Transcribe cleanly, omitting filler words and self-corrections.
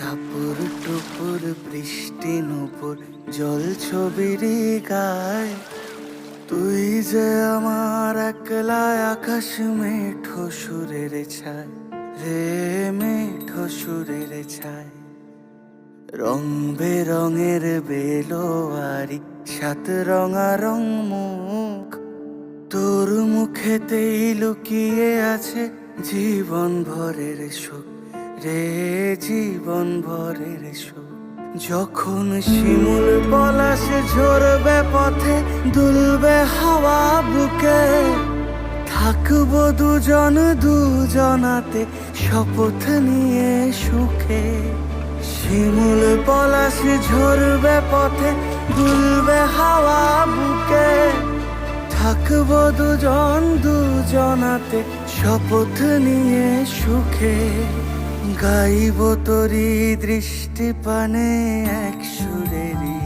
টাপুর টুপুর বৃষ্টি নুপুর জল ছবির গায়, তুই যে আমার একলা আকাশ মেঠো সুরের ছায় রে, মেঠো সুরের ছায়। রং বেরঙের বেলোয়ারি সাত রঙা রং মুখ, তোর মুখেতেই লুকিয়ে আছে জীবন ভরের সুখ রে, জীবন ভরের সুখ। যখন শিমুল পলাশ ঝরবে পথে দুলবে হাওয়া বুকে, থাকবো দুজন দুজনাতে শপথ নিয়ে সুখে। শিমুল পলাশ ঝরবে পথে দুলবে হাওয়া বুকে, থাকবো দুজন দুজনাতে শপথ নিয়ে সুখে। গাইব তোরি দৃষ্টি পানে এক সুরেরই